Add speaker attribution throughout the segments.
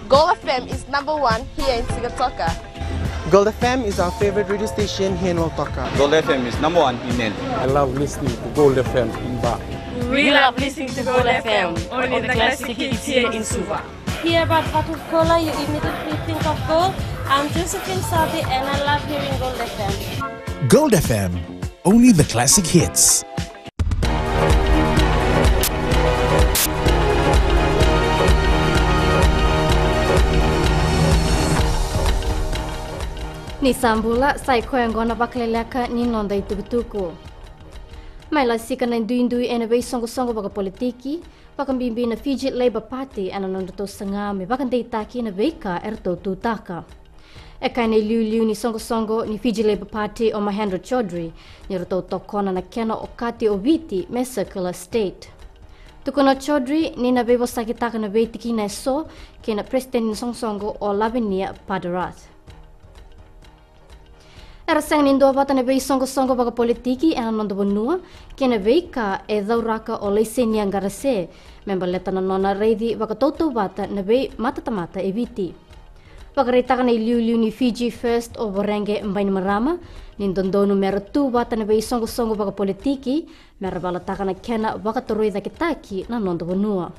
Speaker 1: Gold FM is #1 here in Sigatoka.
Speaker 2: Gold FM is our favorite radio station here in Lautoka.
Speaker 3: Gold FM is #1 in Nel.
Speaker 4: I love listening to Gold FM in Ba.
Speaker 5: We love listening to Gold FM, only the classic hits here in Suva.
Speaker 6: Hear about Fatou Kola, you immediately think of gold. I'm Josephine Sabi and I love hearing Gold FM.
Speaker 7: Gold FM, only the classic hits.
Speaker 8: Ni sambula sai koyangona baklelaka ni nonda itubutuku. Mai la sika na indui ena bei songo baka politiki, baka bimbi na Fiji Labour Party ana nonda to sanga me baka deitaki na beika erto tutaka. Eka ni liu ni songo ni Fiji Labour Party o Mahendra Chaudhry ni roto tokona na kena okati oviti me circular state. Tukuna Chaudhry ni na bebo sakitaka na beitiki na so kena president ni songo o Lavinia Padarath. Era sang nindo bata na bei songo baka politiki ena nondo bonua kena beika e dauraka o leisenia ngarase member leta na nona reidi baka toto bata na bei matatamata e viti. Baka reitaka na liu ni Fiji First o Borenge mbaini marama nindondonu mera tu bata na bei songo baka politiki mera balataka na kena baka toroi da kitaki na nondo bonua.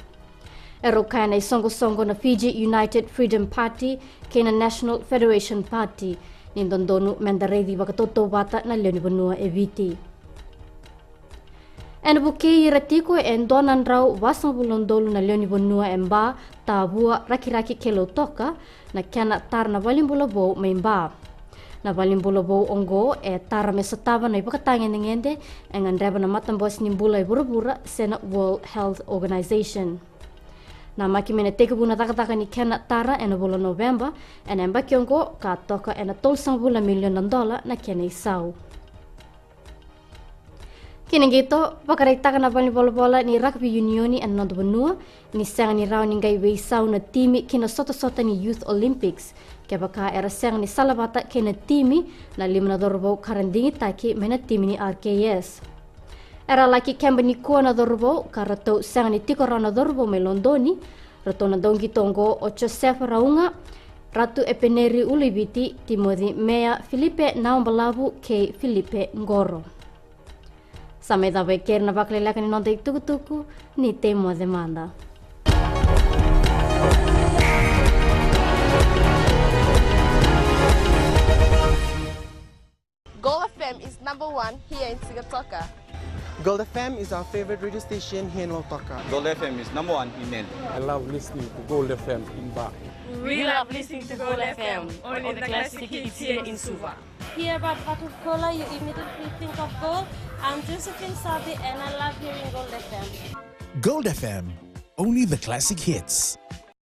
Speaker 8: Ero kaya na songo na Fiji United Freedom Party kena National Federation Party nindondonu mendaredi baka toto bata na leoni bonua e viti. Ena buke iratiko e endonan rau wasang bulondolu na leoni bonua emba tabua raki kelo toka na kiana tar na valimbulobo memba. Na valimbulobo ongo e tara mesatava na ipakatangan ngende engan reba na matambos nimbula ibura sena World Health Organization. Na maki mene teke buna taka ni kena tara ena bula November ena emba kiongo ka toka ena $1 million na kena isau. Kini gitu, pakareitaka na bali bola ni rugby unioni ena nondo benua ni sanga ni rau ningai weisau na timi kina sota ni Youth Olympics ke baka era sanga ni salabata kena timi na $5 karandingi taki mena timi ni RKS. Era laki kemba ni kua na dorbo, ka rato sanga ni tiko rana dorbo me Londoni, rato na dongi tongo o Joseph Raunga, ratu epeneri ulibiti Timothy Mea Filipe Naumbalabu ke Filipe Ngoro. Sampai dawe ker na baklelaka ni nonte tuku ni temo demanda.
Speaker 1: Gold FM is #1 here in Sigatoka.
Speaker 2: Gold FM is our favorite radio station here in Lautoka.
Speaker 3: Gold FM is #1 in Nel.
Speaker 4: I love listening to Gold FM in Ba.
Speaker 5: We love listening to Gold FM, only the classic hits here in Suva.
Speaker 6: Hear about Fatou Kola, you immediately think of gold. I'm Josephine Sabi and I love hearing Gold FM.
Speaker 7: Gold FM, only the classic hits.